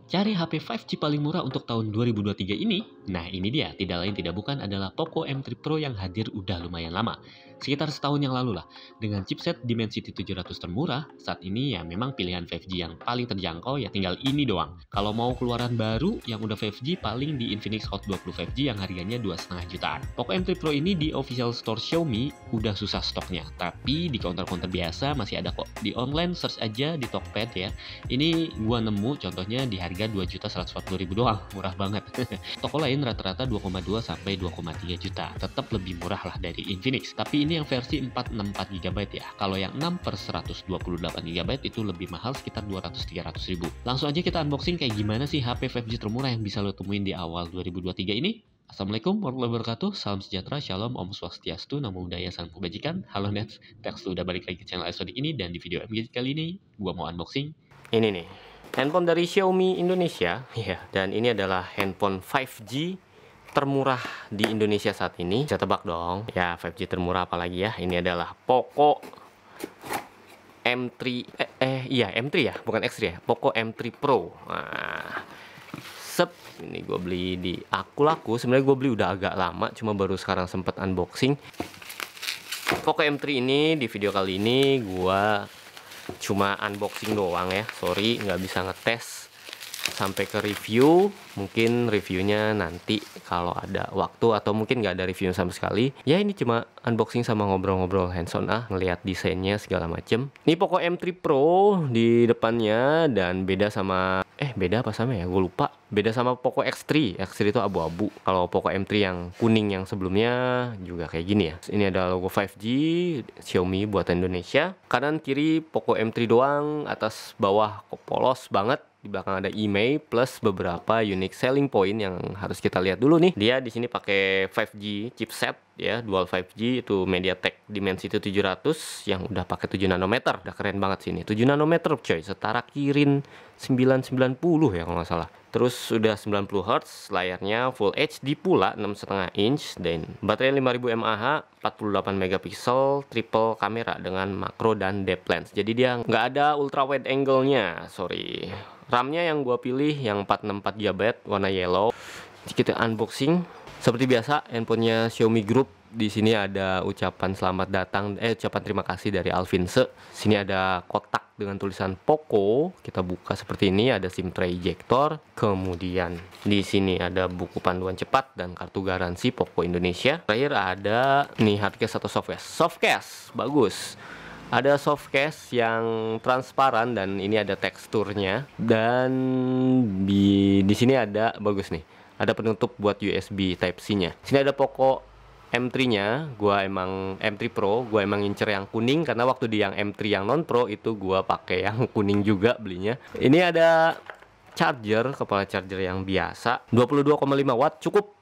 Cari HP 5G paling murah untuk tahun 2023 ini? Nah ini dia, tidak lain tidak bukan adalah Poco M3 Pro yang hadir udah lumayan lama. Sekitar setahun yang lalu lah. Dengan chipset Dimensity 700 termurah, saat ini ya memang pilihan 5G yang paling terjangkau ya tinggal ini doang. Kalau mau keluaran baru yang udah 5G paling di Infinix Hot 20 5G yang harganya 2,5 jutaan. Poco M3 Pro ini di official store Xiaomi udah susah stoknya, tapi di counter-counter biasa masih ada kok. Di online search aja di Tokped ya. Ini gua nemu contohnya di harga 2.140.000 doang, murah banget. Toko lain rata-rata 2,2 sampai 2,3 juta. Tetap lebih murah lah dari Infinix. Tapi ini yang versi 464 GB ya. Kalau yang 6 per 128 GB itu lebih mahal sekitar 200-300 ribu. Langsung aja kita unboxing kayak gimana sih HP 5G termurah yang bisa lo temuin di awal 2023 ini. Assalamualaikum warahmatullahi wabarakatuh, salam sejahtera, shalom, om swastiastu, namo buddhaya, salam kebajikan. Halo Nets, Tex udah balik lagi ke channel Esodik ini, dan di video MG kali ini gua mau unboxing ini nih, handphone dari Xiaomi Indonesia ya, dan ini adalah handphone 5G termurah di Indonesia saat ini. Bisa tebak dong ya, 5G termurah apalagi ya. Ini adalah Poco M3 iya M3 ya, bukan X3 ya, Poco M3 Pro. Nah, ini gue beli di Akulaku. Sebenarnya gue beli udah agak lama, cuma baru sekarang sempet unboxing. Poco M3 ini di video kali ini gue cuma unboxing doang ya, sorry nggak bisa ngetes sampai ke review. Mungkin reviewnya nanti kalau ada waktu, atau mungkin nggak ada review sama sekali ya. Ini cuma unboxing sama ngobrol-ngobrol hands-on ngelihat desainnya segala macem. Ini Poco M3 Pro di depannya, dan beda sama beda apa sama ya, gue lupa. Beda sama Poco X3. X3 itu abu-abu. Kalau Poco M3 yang kuning yang sebelumnya juga kayak gini ya. Ini ada logo 5G Xiaomi buatan Indonesia. Kanan kiri Poco M3 doang, atas bawah kok polos banget. Di belakang ada email plus beberapa unique selling point yang harus kita lihat dulu nih. Dia di sini pakai 5G chipset ya, dual 5G, itu MediaTek Dimensity 700 yang udah pakai 7 nanometer. Udah keren banget sini. 7 nanometer coy, setara Kirin 990 ya kalau nggak salah. Terus sudah 90 Hz, layarnya Full HD pula 6,5 inch, dan baterai 5000 mAh, 48 megapiksel, triple kamera dengan makro dan depth lens. Jadi dia nggak ada ultra wide angle-nya, sorry. RAM-nya yang gua pilih yang 464 GB warna yellow. Jadi kita unboxing seperti biasa handphonenya Xiaomi Group. Di sini ada ucapan selamat datang, ucapan terima kasih dari Alvinse. Sini ada kotak dengan tulisan Poco. Kita buka seperti ini, ada SIM tray ejector. Kemudian di sini ada buku panduan cepat dan kartu garansi Poco Indonesia. Terakhir ada nih hardcase atau softcase. Softcase bagus. Ada softcase yang transparan dan ini ada teksturnya. Dan di sini ada bagus nih. Ada penutup buat USB Type-C-nya. Sini ada Poco M3-nya, gua emang M3 Pro, gua emang ngincer yang kuning karena waktu di yang M3 yang non Pro itu gua pakai yang kuning juga belinya. Ini ada charger, kepala charger yang biasa, 22,5 watt, cukup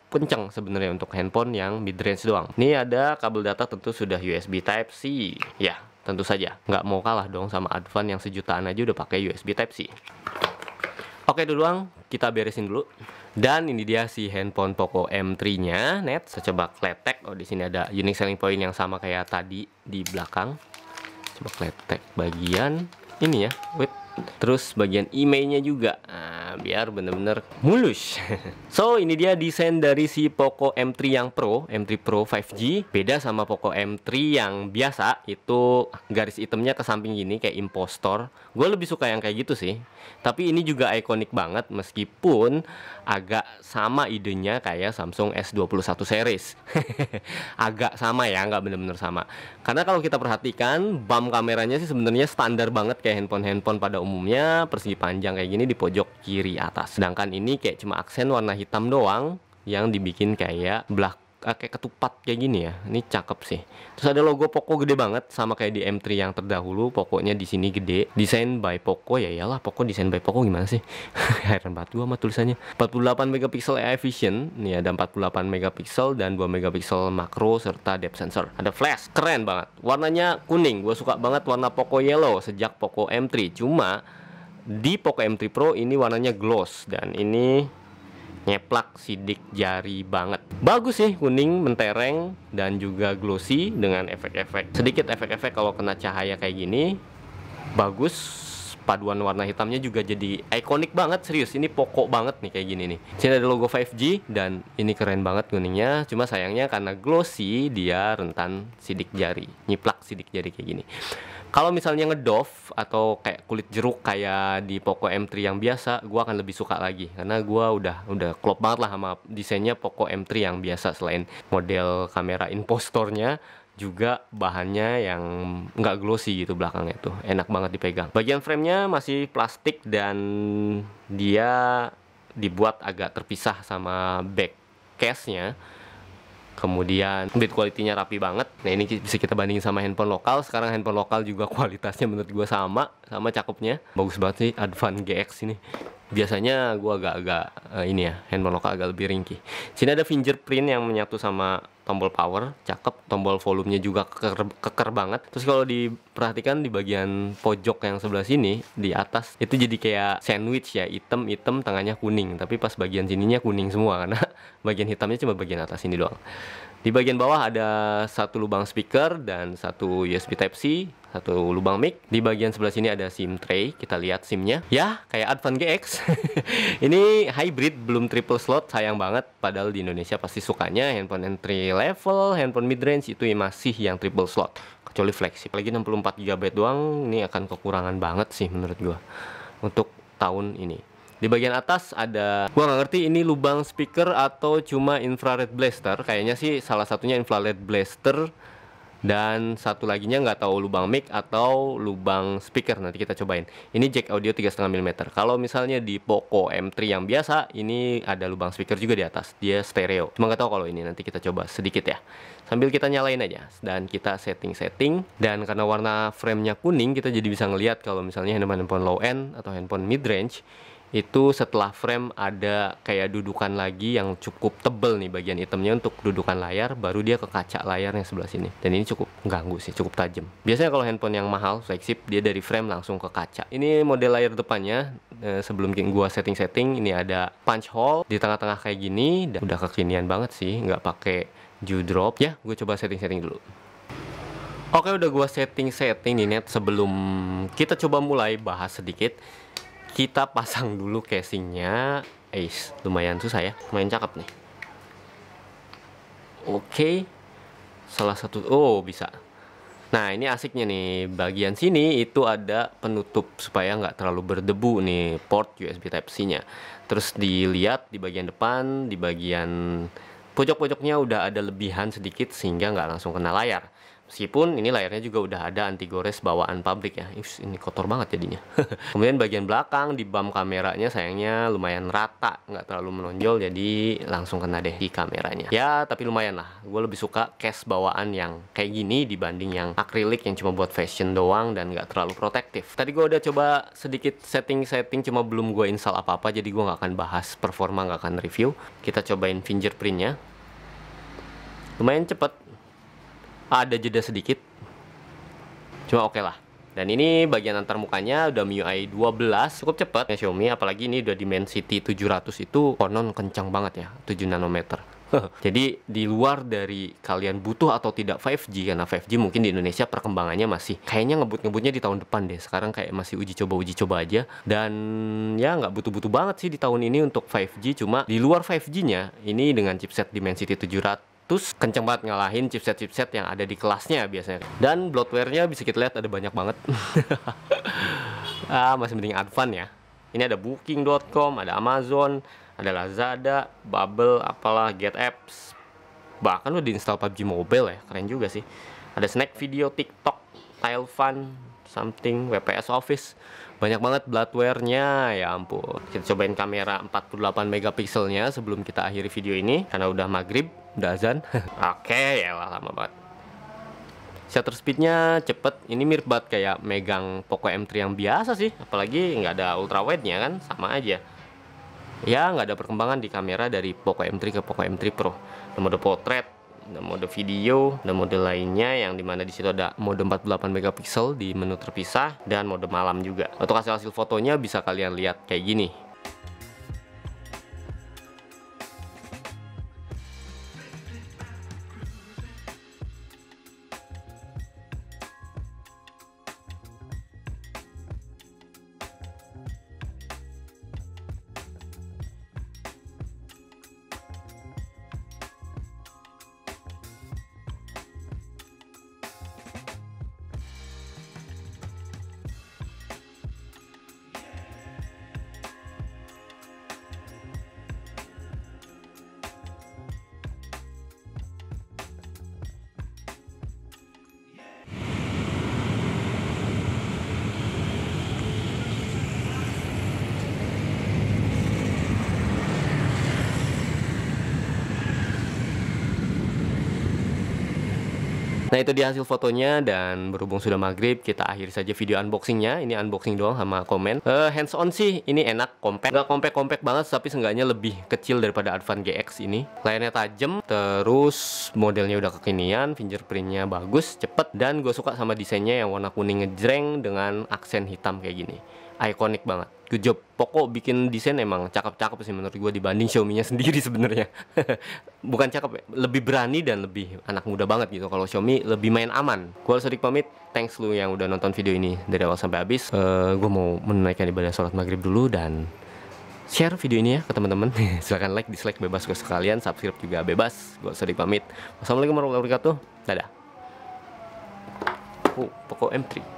kenceng sebenarnya untuk handphone yang mid range doang. Ini ada kabel data, tentu sudah USB Type-C. Ya, tentu saja. Nggak mau kalah dong sama Advan yang sejutaan aja udah pakai USB Type-C. Oke duluan, kita beresin dulu. Dan ini dia si handphone Poco M3-nya, net. Saya coba kletek. Oh, di sini ada unique selling point yang sama kayak tadi di belakang. Coba kletek bagian ini ya. Wait. Terus bagian emailnya juga, biar bener-bener mulus. So ini dia desain dari si Poco M3 yang Pro, M3 Pro 5G. Beda sama Poco M3 yang biasa, itu garis hitamnya ke samping gini kayak impostor. Gue lebih suka yang kayak gitu sih. Tapi ini juga ikonik banget, meskipun agak sama idenya kayak Samsung S21 series. Agak sama ya, nggak bener-bener sama. Karena kalau kita perhatikan, bump kameranya sih sebenarnya standar banget kayak handphone-handphone pada umumnya, persegi panjang kayak gini di pojok kiri atas. Sedangkan ini kayak cuma aksen warna hitam doang yang dibikin kayak kayak ketupat kayak gini ya. Ini cakep sih. Terus ada logo Poco gede banget sama kayak di M3 yang terdahulu. Pokoknya di sini gede. Desain by Poco, ya iyalah Poco desain by Poco, gimana sih? Heran banget gua sama tulisannya. 48 megapiksel AI Vision. Nih ada 48 megapiksel dan 2 megapiksel makro serta depth sensor. Ada flash, keren banget. Warnanya kuning. Gua suka banget warna Poco Yellow sejak Poco M3. Cuma di Poco M3 Pro ini warnanya gloss, dan ini nyeplak sidik jari banget. Bagus sih, kuning mentereng dan juga glossy dengan efek-efek, sedikit efek-efek kalau kena cahaya kayak gini. Bagus paduan warna hitamnya juga jadi ikonik banget, serius. Ini pokok banget nih kayak gini nih. Sini ada logo 5G dan ini keren banget kuningnya. Cuma sayangnya karena glossy dia rentan sidik jari, nyiplak sidik jari kayak gini. Kalau misalnya ngedoff atau kayak kulit jeruk kayak di Poco M3 yang biasa, gua akan lebih suka lagi karena gua udah klop banget lah sama desainnya Poco M3 yang biasa. Selain model kamera impostornya, juga bahannya yang nggak glossy gitu belakangnya tuh, enak banget dipegang. Bagian framenya masih plastik dan dia dibuat agak terpisah sama back case-nya. Kemudian build quality-nya rapi banget. Nah, ini bisa kita bandingin sama handphone lokal. Sekarang handphone lokal juga kualitasnya menurut gue sama cakepnya. Bagus banget sih Advan GX ini. Biasanya gue agak-agak ini ya, handphone lokal agak lebih ringkih. Sini ada fingerprint yang menyatu sama tombol power, cakep. Tombol volumenya juga keker banget. Terus kalau diperhatikan di bagian pojok yang sebelah sini, di atas itu jadi kayak sandwich ya, hitam tengahnya kuning. Tapi pas bagian sininya kuning semua karena bagian hitamnya cuma bagian atas ini doang. Di bagian bawah ada satu lubang speaker dan satu USB Type-C, satu lubang mic. Di bagian sebelah sini ada SIM tray, kita lihat SIM-nya. Ya, kayak Advan GX. Ini hybrid, belum triple slot, sayang banget. Padahal di Indonesia pasti sukanya handphone entry level, handphone mid range itu masih yang triple slot. Kecuali flagship. Lagi 64 GB doang, ini akan kekurangan banget sih menurut gua untuk tahun ini. Di bagian atas ada, gua nggak ngerti ini lubang speaker atau cuma infrared blaster. Kayaknya sih salah satunya infrared blaster dan satu laginya nggak tahu lubang mic atau lubang speaker. Nanti kita cobain. Ini jack audio 3,5 mm. Kalau misalnya di Poco M3 yang biasa, ini ada lubang speaker juga di atas. Dia stereo. Cuma nggak tahu kalau ini, nanti kita coba sedikit ya. Sambil kita nyalain aja dan kita setting. Dan karena warna framenya kuning, kita jadi bisa ngelihat kalau misalnya handphone low end atau handphone mid range itu setelah frame ada kayak dudukan lagi yang cukup tebel nih bagian hitamnya untuk dudukan layar, baru dia ke kaca layarnya sebelah sini. Dan ini cukup ganggu sih, cukup tajam. Biasanya kalau handphone yang mahal flagship dia dari frame langsung ke kaca. Ini model layar depannya, sebelum gua setting ini ada punch hole di tengah-tengah kayak gini, dan udah kekinian banget sih, nggak pakai dewdrop ya. Gue coba setting dulu. Oke, udah gua setting nih net. Sebelum kita coba mulai bahas sedikit, kita pasang dulu casingnya. Lumayan susah ya, lumayan cakep nih. Oke, salah satu, bisa. Nah, ini asiknya nih, bagian sini itu ada penutup supaya nggak terlalu berdebu nih, port USB Type-C nya. Terus dilihat di bagian depan, di bagian pojok-pojoknya udah ada lebihan sedikit sehingga nggak langsung kena layar. Meskipun ini layarnya juga udah ada anti gores bawaan pabrik ya. Ini kotor banget jadinya. Kemudian bagian belakang di bump kameranya sayangnya lumayan rata, nggak terlalu menonjol, jadi langsung kena deh di kameranya. Ya tapi lumayan lah. Gue lebih suka case bawaan yang kayak gini dibanding yang akrilik yang cuma buat fashion doang dan nggak terlalu protektif. Tadi gue udah coba sedikit setting cuma belum gue install apa-apa, jadi gue nggak akan bahas performa, nggak akan review. Kita cobain fingerprintnya. Lumayan cepet. Ada jeda sedikit, cuma oke lah. Dan ini bagian antar mukanya udah MIUI 12, cukup cepat ya Xiaomi. Apalagi ini udah Dimensity 700, itu konon kencang banget ya, 7 nanometer. Jadi di luar dari kalian butuh atau tidak 5G, karena 5G mungkin di Indonesia perkembangannya masih kayaknya ngebutnya di tahun depan deh. Sekarang kayak masih uji coba aja, dan ya nggak butuh banget sih di tahun ini untuk 5G. Cuma di luar 5G-nya ini dengan chipset Dimensity 700 terus kenceng banget ngalahin chipset yang ada di kelasnya biasanya. Dan bloatware-nya bisa kita lihat ada banyak banget. Masih mending Advan ya. Ini ada Booking.com, ada Amazon, ada Lazada, Bubble, apalah, Get Apps. Bahkan udah diinstal PUBG Mobile ya, keren juga sih. Ada Snack Video, TikTok, Tile Fun, something, WPS Office. Banyak banget bloatware-nya, ya ampun. Kita cobain kamera 48 megapikselnya sebelum kita akhiri video ini karena udah maghrib, udah azan. Oke, ya lah, lama banget. Shutter speed-nya cepet. Ini mirip banget kayak megang Poco M3 yang biasa sih. Apalagi nggak ada ultrawide-nya kan, sama aja. Ya, nggak ada perkembangan di kamera dari Poco M3 ke Poco M3 Pro. Ada mode portrait, ada mode video, dan mode lainnya yang dimana di situ ada mode 48 megapiksel di menu terpisah dan mode malam juga. Untuk hasil fotonya bisa kalian lihat kayak gini. Nah itu dia hasil fotonya, dan berhubung sudah maghrib, kita akhiri saja video unboxingnya. Ini unboxing doang sama komen. Hands on sih ini enak, compact. Gak compact banget, tapi seenggaknya lebih kecil daripada Advan GX ini. Layarnya tajam, terus modelnya udah kekinian, fingerprintnya bagus, cepet, dan gue suka sama desainnya yang warna kuning ngejreng dengan aksen hitam kayak gini. Ikonik banget. Good job. Poco bikin desain emang cakep-cakep sih menurut gue dibanding Xiaomi-nya sendiri sebenarnya. Bukan cakep ya, lebih berani dan lebih anak muda banget gitu. Kalau Xiaomi lebih main aman. Gue Sodik pamit. Thanks lu yang udah nonton video ini dari awal sampai habis. Gue mau menunaikan ibadah sholat maghrib dulu dan share video ini ya ke teman-teman. Silahkan like, dislike bebas gue sekalian. Subscribe juga bebas. Gue Sodik pamit. Wassalamualaikum warahmatullahi wabarakatuh. Dadah. Poco M3.